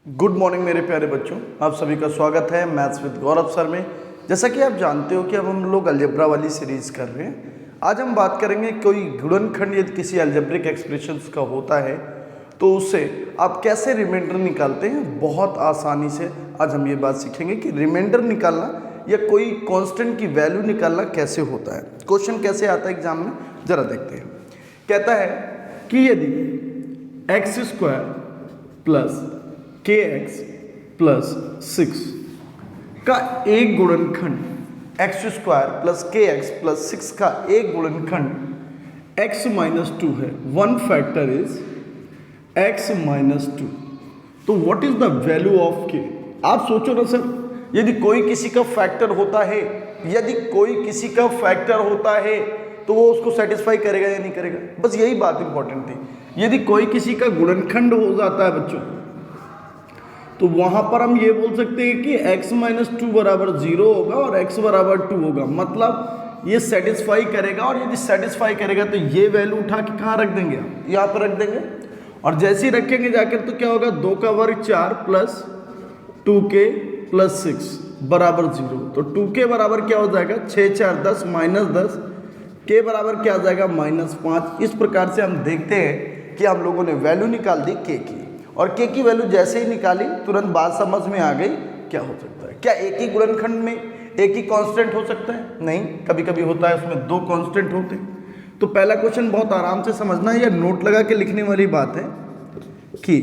Good morning मेरे प्यारे बच्चों, आप सभी का स्वागत है मैथ्स विद गौरव सर में। जैसा कि आप जानते हो कि अब हम लोग अलजेब्रा वाली सीरीज़ कर रहे हैं। आज हम बात करेंगे कोई गुणनखंड यदि किसी अलजेब्रिक एक्सप्रेशंस का होता है तो उससे आप कैसे रिमाइंडर निकालते हैं बहुत आसानी से। आज हम ये बात सीखेंगे कि रिमाइंडर निकालना या कोई कांस्टेंट की वैल्यू निकालना कैसे होता है। क्वेश्चन कैसे आता है एग्जाम में, ज़रा देखते हैं। कहता है कि यदि एक्स स्क्वायर प्लस के एक्स प्लस 6 का एक गुणनखंड एक्स स्क्वायर प्लस के एक्स प्लस 6 का एक गुणनखंड एक्स माइनस 2 है। One factor is x minus 2। तो what is the value of के। आप सोचो ना सर, यदि कोई किसी का फैक्टर होता है, यदि कोई किसी का फैक्टर होता है तो वो उसको सेटिस्फाई करेगा या नहीं करेगा। बस यही बात इंपॉर्टेंट थी। यदि कोई किसी का गुणनखंड हो जाता है बच्चों, तो वहां पर हम ये बोल सकते हैं कि x माइनस 2 बराबर 0 होगा और x बराबर 2 होगा। मतलब ये सेटिस्फाई करेगा, और यदि सेटिस्फाई करेगा तो ये वैल्यू उठा के कहाँ रख देंगे, यहाँ पर रख देंगे। और जैसे ही रखेंगे जाकर तो क्या होगा, 2 का वर्ग 4 प्लस 2k प्लस 6 बराबर 0। तो 2k बराबर क्या हो जाएगा, 6 4 10 माइनस 10, k बराबर क्या आ जाएगा माइनस 5। इस प्रकार से हम देखते हैं कि हम लोगों ने वैल्यू निकाल दी k की, और k की वैल्यू जैसे ही निकाली तुरंत बात समझ में आ गई क्या हो सकता है। क्या एक ही गुणनखंड में एक ही कांस्टेंट हो सकता है? नहीं, कभी कभी होता है उसमें दो कांस्टेंट होते हैं। तो पहला क्वेश्चन बहुत आराम से समझना है, या नोट लगा के लिखने वाली बात है कि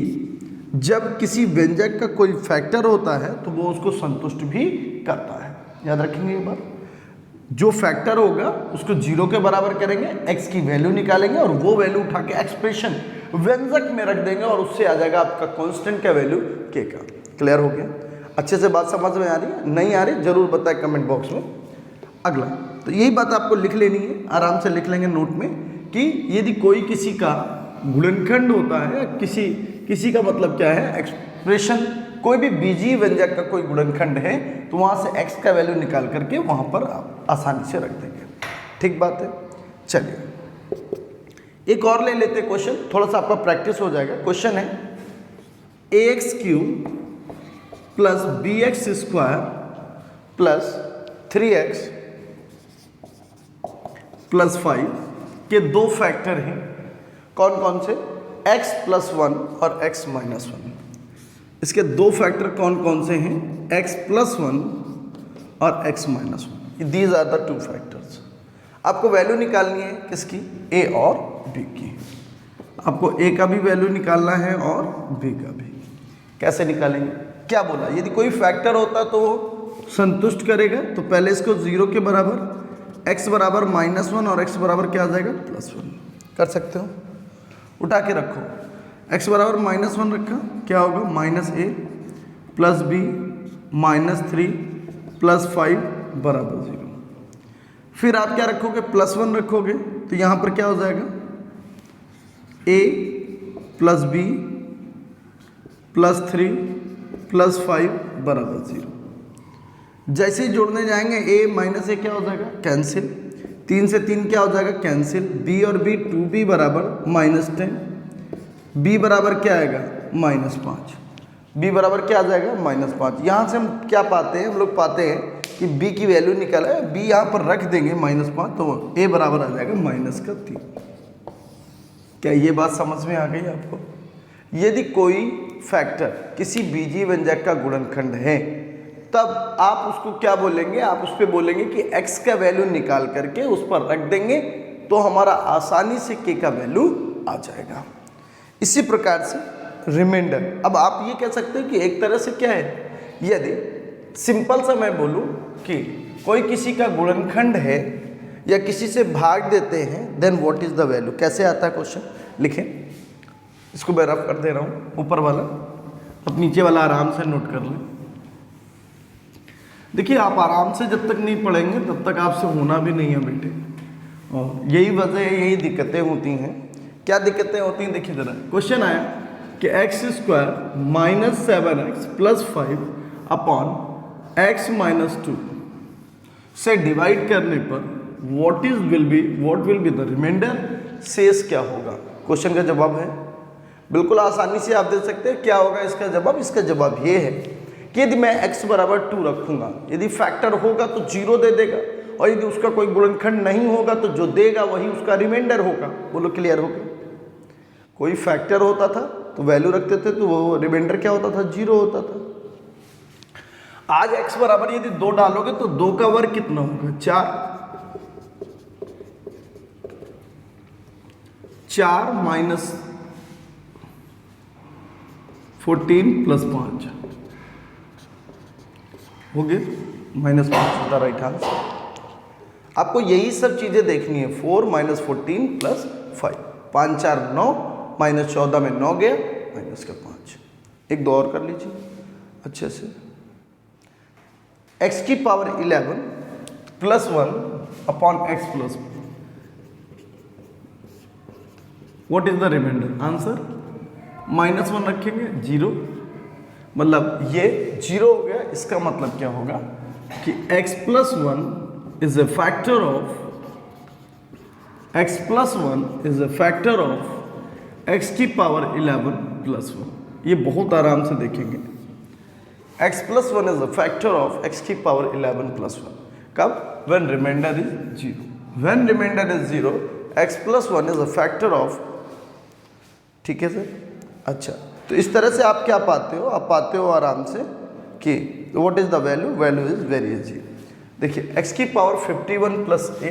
जब किसी व्यंजक का कोई फैक्टर होता है तो वो उसको संतुष्ट भी करता है। याद रखेंगे ये बात। जो फैक्टर होगा उसको 0 के बराबर करेंगे, x की वैल्यू निकालेंगे और वो वैल्यू उठा के एक्सप्रेशन व्यंजक में रख देंगे और उससे आ जाएगा आपका कांस्टेंट का वैल्यू k का। क्लियर हो गया? अच्छे से बात समझ में आ रही है? नहीं आ रही जरूर बताएं कमेंट बॉक्स में। अगला तो यही बात आपको लिख लेनी है, आराम से लिख लेंगे नोट में कि यदि कोई किसी का गुणनखंड होता है, किसी का मतलब क्या है, एक्सप्रेशन, कोई भी बीजीय व्यंजक का कोई गुणनखंड है तो वहाँ से x का वैल्यू निकाल करके वहाँ पर आप आसानी से रख देंगे। ठीक बात है। चलिए एक और ले लेते हैं क्वेश्चन, थोड़ा सा आपका प्रैक्टिस हो जाएगा। क्वेश्चन है ax cube plus b x square plus 3x plus 5 के दो फैक्टर हैं। कौन कौन से? x प्लस 1 और x माइनस 1। इसके दो फैक्टर कौन कौन से हैं? x प्लस 1 और x minus 1। These are the two factors. आपको वैल्यू निकालनी है किसकी? a और b की। आपको a का भी वैल्यू निकालना है और b का भी। कैसे निकालेंगे? क्या बोला, यदि कोई फैक्टर होता तो वो संतुष्ट करेगा। तो पहले इसको 0 के बराबर, x बराबर माइनस 1 और x बराबर क्या आ जाएगा प्लस 1। कर सकते हो, उठा के रखो। x बराबर माइनस 1 रखा, क्या होगा minus a plus b minus 3 plus 5 बराबर 0। फिर आप क्या रखोगे, प्लस 1 रखोगे, तो यहाँ पर क्या हो जाएगा a plus b plus 3 plus 5 बराबर 0। जैसे ही जोड़ने जाएंगे a माइनस a क्या हो जाएगा कैंसिल, 3 से 3 क्या हो जाएगा कैंसिल, b और b 2b बराबर माइनस 10, b बराबर क्या आएगा माइनस 5, b बराबर क्या आ जाएगा माइनस 5। यहाँ से हम क्या पाते हैं, हम लोग पाते हैं कि b की वैल्यू निकाला है, b यहाँ पर रख देंगे माइनस 5, तो a बराबर आ जाएगा माइनस का 3। क्या ये बात समझ में आ गई आपको? यदि कोई फैक्टर किसी बीजीय व्यंजक का गुणनखंड है तब आप उसको क्या बोलेंगे, आप उस पर बोलेंगे कि x का वैल्यू निकाल करके उस पर रख देंगे तो हमारा आसानी से k का वैल्यू आ जाएगा। इसी प्रकार से रिमाइंडर। अब आप ये कह सकते हैं कि एक तरह से क्या है, यदि सिंपल सा मैं बोलूं कि कोई किसी का गुणनखंड है या किसी से भाग देते हैं, then what is the value. कैसे आता है क्वेश्चन, लिखें। इसको मैं रफ कर दे रहा हूँ, ऊपर वाला, अब नीचे वाला आराम से नोट कर लें। देखिए आप आराम से जब तक नहीं पढ़ेंगे तब तक आपसे होना भी नहीं है बेटे, और यही वजह है, यही दिक्कतें होती हैं। क्या दिक्कतें होती हैं, देखिए जरा। क्वेश्चन आया कि x square minus 7x plus 5 upon x minus 2 से डिवाइड करने पर what will be the remainder, शेष क्या होगा। क्वेश्चन का जवाब है बिल्कुल आसानी से आप दे सकते हैं। क्या होगा इसका जवाब? इसका जवाब ये है कि यदि मैं x बराबर 2 रखूंगा, यदि फैक्टर होगा तो 0 दे देगा, और यदि उसका कोई गुणनखंड नहीं होगा तो जो देगा वही उसका रिमाइंडर होगा। बोलो क्लियर हो गया? कोई फैक्टर होता था तो वैल्यू रखते थे तो वो रिमाइंडर क्या होता था? 0 होता था। आज x बराबर यदि 2 डालोगे तो 2 का वर्ग कितना होगा? 4 माइनस 14 प्लस 5 हो गए, -5 होता राइट आंसर। आपको यही सब चीजें देखनी है। 4 माइनस 14 प्लस 5, 5 4 9, -14 में 9 गया, माइनस का 5। एक दो और कर लीजिए अच्छे से। x की power 11 plus 1 upon x plus 1, what is the remainder? Answer -1 रखेंगे, 0, मतलब ये 0 हो गया। इसका मतलब क्या होगा कि x plus 1 is a factor of x की पावर 11 प्लस 1। ये बहुत आराम से देखेंगे। x plus 1 is a factor of x की पावर 11 प्लस 1। कब? when remainder is 0। when remainder is 0, x plus 1 is a factor of, ठीक है सर? अच्छा, तो इस तरह से आप क्या पाते हो? आप पाते हो आराम से कि what is the value? Value is very easy. देखिए x की power 51 plus a,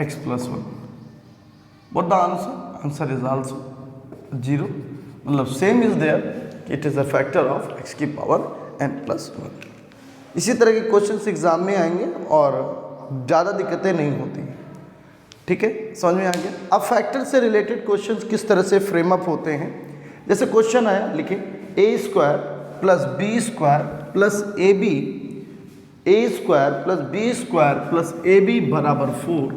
x plus 1, what the answer? Answer is also 0, मतलब same is there, it is a factor of x की पावर n प्लस 1। इसी तरह के questions exam में आएंगे और ज़्यादा दिक्कतें नहीं होती। ठीक है, समझ में आ गया? अब फैक्टर से रिलेटेड क्वेश्चंस किस तरह से फ्रेम अप होते हैं। जैसे क्वेश्चन आया, लिखिए a² plus b² plus ab, a² plus b² plus ab बराबर 4,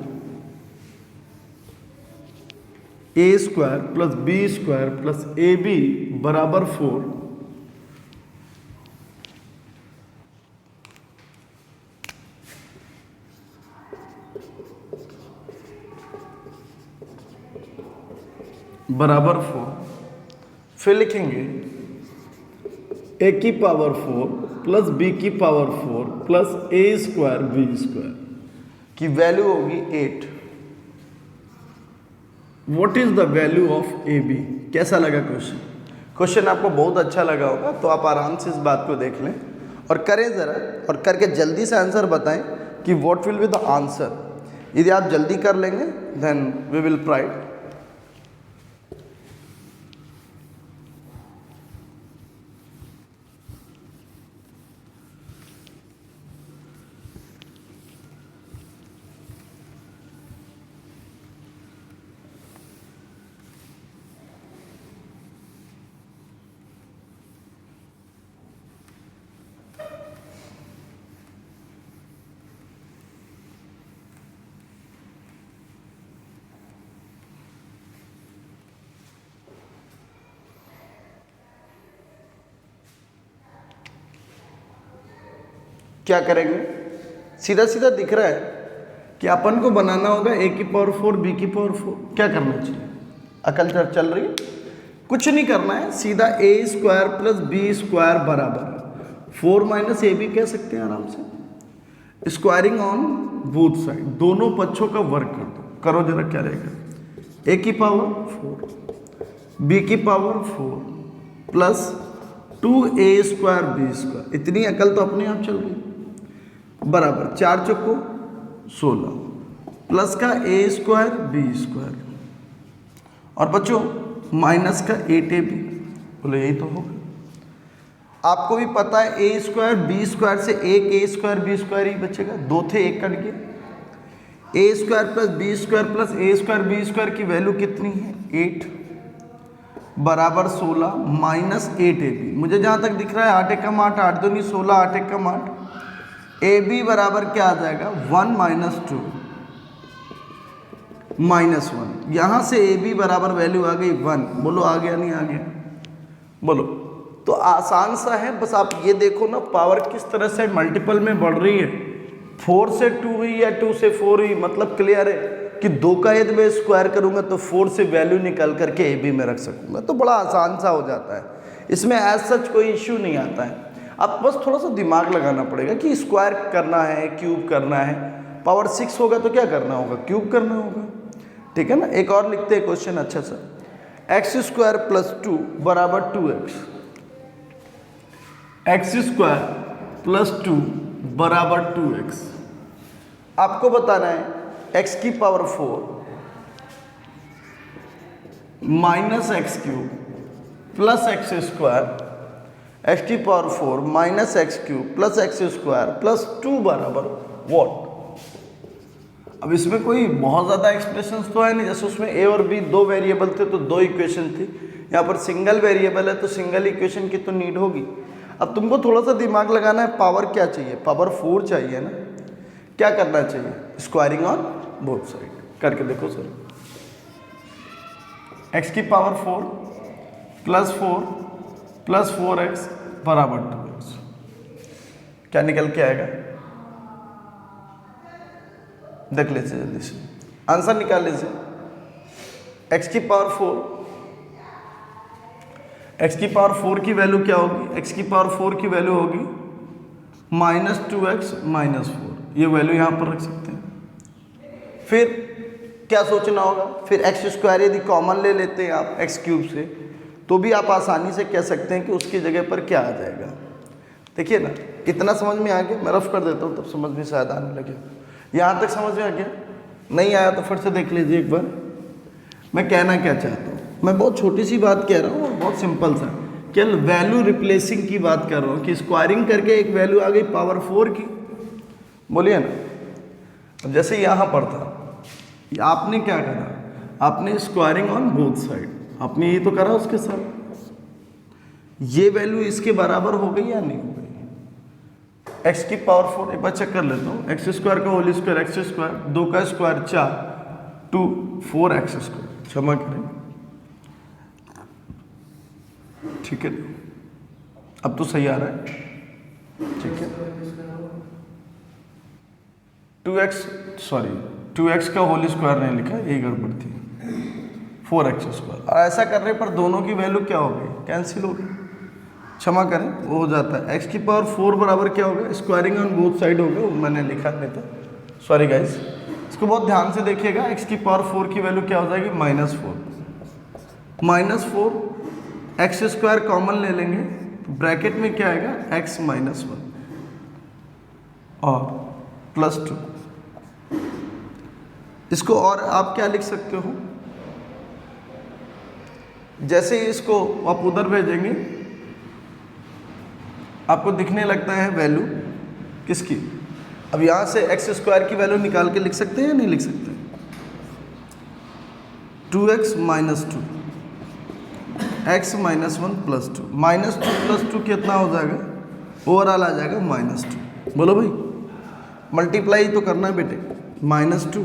a² plus b² plus ab बराबर 4। बराबर 4। फिर लिखेंगे a की पावर 4 प्लस b की पावर 4 प्लस a² b² की वैल्यू होगी 8। What is the value of ab? कैसा लगा क्वेश्चन? क्वेश्चन आपको बहुत अच्छा लगा होगा, तो आप आराम से इस बात को देख लें और करें ज़रा, और करके जल्दी से आंसर बताएं कि what will be the answer. यदि आप जल्दी कर लेंगे देन वी विल प्राइड। क्या करेंगे? सीधा सीधा दिख रहा है कि अपन को बनाना होगा a की पावर 4 b की पावर 4। क्या करना चाहिए? अकल चल रही है? कुछ नहीं करना है, सीधा a² प्लस b² बराबर 4 माइनस ए बी कह सकते हैं आराम से। स्क्वायरिंग ऑन बोथ साइड, दोनों पक्षों का वर्ग कर दो। करो जरा, क्या रहेगा? a की पावर 4 b की पावर 4 प्लस 2a² b²। इतनी अकल तो अपने आप चल रही बराबर 4 चौको 16 प्लस का a² b², और बच्चों माइनस का 8ab। बोलो यही तो होगा। आपको भी पता है a² b² से एक a² b² ही बचेगा, 2 थे 1 कट गया। a² plus b² plus a² b² की वैल्यू कितनी है? 8 बराबर 16 माइनस 8ab। मुझे जहाँ तक दिख रहा है 8 एकम 8, 8 दूनी 16, 8 एकम 8। ab बराबर क्या आ जाएगा? 1 माइनस 2 माइनस 1। यहाँ से ab बराबर वैल्यू आ गई 1। बोलो आ गया नहीं आ गया? बोलो। तो आसान सा है, बस आप ये देखो ना पावर किस तरह से मल्टीपल में बढ़ रही है। 4 से 2 हुई या 2 से 4 हुई, मतलब क्लियर है। कि 2 का यदि मैं स्क्वायर करूंगा तो 4 से वैल्यू निकाल करके ए बी में रख सकूंगा, तो बड़ा आसान सा हो जाता है। इसमें एज सच कोई इश्यू नहीं आता है। अब बस थोड़ा सा दिमाग लगाना पड़ेगा कि स्क्वायर करना है, क्यूब करना है, पावर 6 होगा तो क्या करना होगा, क्यूब करना होगा, ठीक है ना। एक और लिखते हैं क्वेश्चन अच्छा सा, एक्स स्क्वायर प्लस 2 बराबर 2x, एक्स स्क्वायर प्लस 2 बराबर 2x। आपको बताना है x की power 4 minus x cube plus x square, x की power 4 minus x cube plus x square plus 2 बराबर व्हाट। अब इसमें कोई बहुत ज़्यादा एक्सप्रेशंस तो है नहीं, जैसे उसमें ए और बी 2 वेरिएबल थे तो 2 इक्वेशन थी, यहाँ पर सिंगल वेरिएबल है तो सिंगल इक्वेशन की तो नीड होगी। अब तुमको थोड़ा सा दिमाग लगाना है, पावर क्या चाहिए, पावर 4 चाहिए ना। क्या करना चाहिए, स्क्वायरिंग ऑन बोथ साइड करके देखो सर। एक्स की पावर 4 प्लस 4 प्लस 4x बराबर 2x, क्या निकल के आएगा, देख लीजिए जल्दी से, आंसर निकाल लीजिए। x की पावर 4, x की पावर 4 की वैल्यू क्या होगी, x की पावर 4 की वैल्यू होगी माइनस 2x माइनस 4, ये वैल्यू यहाँ पर रख सकते हैं। फिर क्या सोचना होगा, फिर एक्स स्क्वायर यदि कॉमन ले लेते हैं आप एक्स क्यूब से, तो भी आप आसानी से कह सकते हैं कि उसकी जगह पर क्या आ जाएगा। देखिए ना, इतना समझ में आ गया, मैं रफ कर देता हूँ तब समझ में शायद आने लगे। यहाँ तक समझ में आ गया, नहीं आया तो फिर से देख लीजिए एक बार। मैं कहना क्या चाहता हूँ, मैं बहुत छोटी सी बात कह रहा हूँ और बहुत सिंपल सा, केवल वैल्यू रिप्लेसिंग की बात कर रहा हूँ कि स्क्वायरिंग करके एक वैल्यू आ गई पावर 4 की, बोलिए ना। अब जैसे यहाँ पर था, आपने क्या करा, आपने स्क्वायरिंग ऑन बोथ साइड, आपने ये तो करा उसके साथ, ये वैल्यू इसके बराबर हो गई या नहीं हो गई। एक्स की पावर 4 एक बार चेक कर लेता हूँ, एक्स स्क्वायर का होल स्क्वायर एक्स स्क्वायर, 2 का स्क्वायर 4, 2 4 एक्स स्क्वायर, क्षमा करें, ठीक है। अब तो सही आ रहा है, ठीक है। 2x का होल स्क्वायर नहीं लिखा, यही गड़बड़ थी, 4x स्क्वायर। और ऐसा करने पर दोनों की वैल्यू क्या हो गई, कैंसिल हो गई, क्षमा करें, वो हो जाता है। x की पावर 4 बराबर क्या होगा, स्क्वायरिंग ऑन बोथ साइड होगा, वो मैंने लिखा नहीं था, सॉरी गाइस। इसको बहुत ध्यान से देखिएगा, x की पावर 4 की वैल्यू क्या हो जाएगी, -4, -4 एक्स स्क्वायर कॉमन ले लेंगे तो ब्रैकेट में क्या आएगा, x -1 और +2। इसको और आप क्या लिख सकते हो, जैसे ही इसको आप उधर भेजेंगे आपको दिखने लगता है वैल्यू किसकी। अब यहां से एक्स स्क्वायर की वैल्यू निकाल के लिख सकते हैं या नहीं लिख सकते, 2x - 2, x - 1 + 2, -2 + 2 कितना हो जाएगा, ओवरऑल आ जाएगा -2। बोलो भाई, मल्टीप्लाई तो करना है बेटे, -2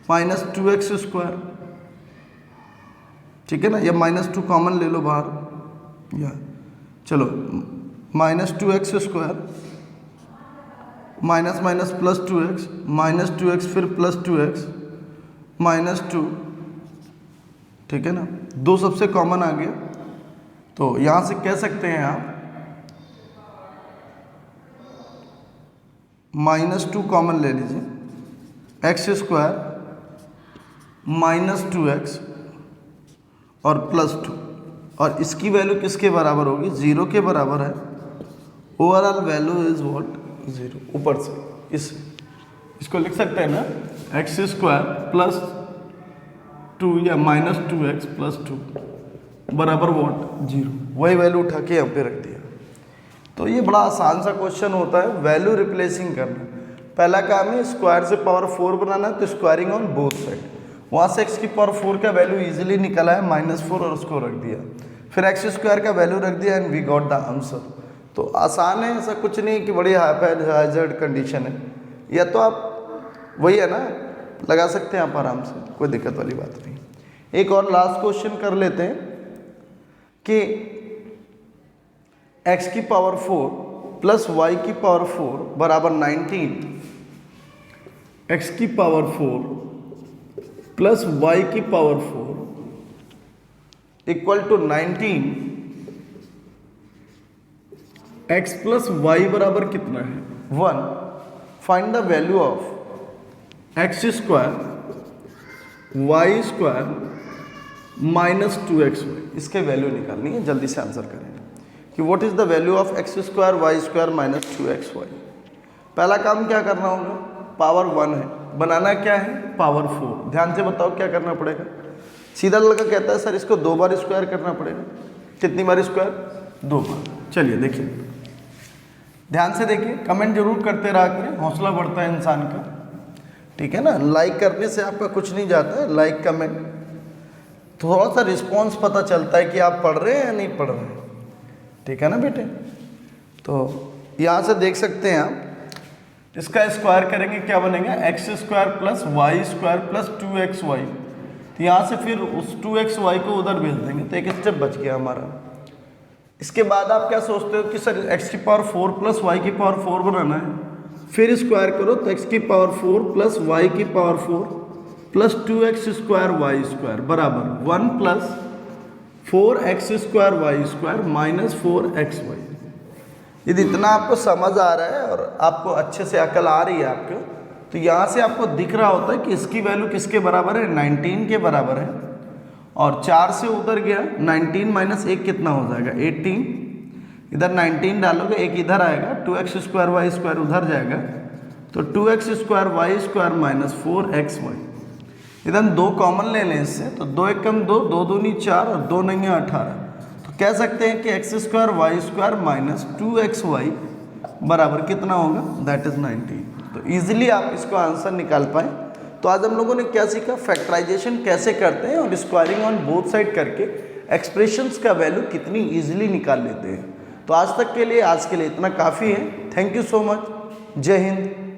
-2x स्क्वायर, ठीक है ना, या -2 कॉमन ले लो बाहर, या चलो -2x square minus +2x -2x फिर +2x -2, ठीक है ना, 2 सबसे कॉमन आ गया, तो यहां से कह सकते हैं आप -2 कॉमन ले लीजिए, एक्स स्क्वायर -2x और +2, और इसकी वैल्यू किसके बराबर होगी, 0 के बराबर है। Overall value is what, 0। ऊपर से इसको लिख सकते हैं ना, एक्स स्क्वायर +2 या -2x +2 बराबर व्हाट, 0। वही वैल्यू उठा के यहाँ पे रख दिया। तो ये बड़ा आसान सा क्वेश्चन होता है, वैल्यू रिप्लेसिंग करना। पहला काम है स्क्वायर से पावर 4 बनाना, तो स्क्वायरिंग ऑन बोथ साइड, वहाँ से x की पावर 4 का वैल्यू इजीली निकला है -4 और उसको रख दिया, फिर एक्स स्क्वायर का वैल्यू रख दिया and we got the answer. तो आसान है, ऐसा कुछ नहीं कि बड़ी हाइजर्ड कंडीशन है, या तो आप वही है ना, लगा सकते हैं आप आराम से, कोई दिक्कत वाली बात नहीं। एक और लास्ट क्वेश्चन कर लेते हैं कि x की पावर 4 प्लस y की पावर 4 बराबर 19, x की पावर 4 प्लस वाई की power 4 equal to 19 x plus y बराबर कितना है 1। Find the value of x square y square minus 2x y. इसके वैल्यू निकालनी है, जल्दी से आंसर करेंगे कि what is the value of x square y square minus 2x y. पहला काम क्या करना होगा, पावर 1 है, बनाना क्या है पावर 4। ध्यान से बताओ क्या करना पड़ेगा। सीधा लड़का कहता है सर इसको 2 बार स्क्वायर करना पड़ेगा। कितनी बार स्क्वायर 2 बार। चलिए देखिए, ध्यान से देखिए, कमेंट जरूर करते रहा करें, हौसला बढ़ता है इंसान का, ठीक है ना। लाइक करने से आपका कुछ नहीं जाता है, लाइक कमेंट थोड़ा सा रिस्पॉन्स पता चलता है कि आप पढ़ रहे हैं या नहीं पढ़ रहे हैं, ठीक है ना बेटे। तो यहाँ से देख सकते हैं आप, इसका स्क्वायर करेंगे क्या बनेगा x square plus y square plus 2x y. तो यहाँ से फिर उस 2x वाई को उधर भेज देंगे, तो एक स्टेप बच गया हमारा। इसके बाद आप क्या सोचते हो कि सर x की पावर 4 प्लस वाई की पावर 4 बनाना है, फिर स्क्वायर करो तो x की पावर 4 प्लस वाई की power 4 plus 2x square y square बराबर 1 plus 4x square y square minus 4x y. यदि इतना आपको समझ आ रहा है और आपको अच्छे से अकल आ रही है आपको, तो यहाँ से आपको दिख रहा होता है कि इसकी वैल्यू किसके बराबर है 19 के बराबर है। और 4 से उधर गया 19 माइनस 1 कितना हो जाएगा 18। इधर 19 डालोगे, एक इधर आएगा, 2x स्क्वायर वाई स्क्वायर उधर जाएगा, तो 2x square y square minus 4x y. इधर 2 कॉमन ले लें इससे, तो 2 एक कम 2, 2 दूनी 4 और 2 नहीं है 18। तो कह सकते हैं कि x square y square minus 2x y बराबर कितना होगा दैट इज 19। तो ईजिली आप इसको आंसर निकाल पाए। तो आज हम लोगों ने क्या सीखा, फैक्टराइजेशन कैसे करते हैं और स्क्वायरिंग ऑन बोथ साइड करके एक्सप्रेशंस का वैल्यू कितनी ईजिली निकाल लेते हैं। तो आज तक के लिए, आज के लिए इतना काफ़ी है। Thank you so much. जय हिंद।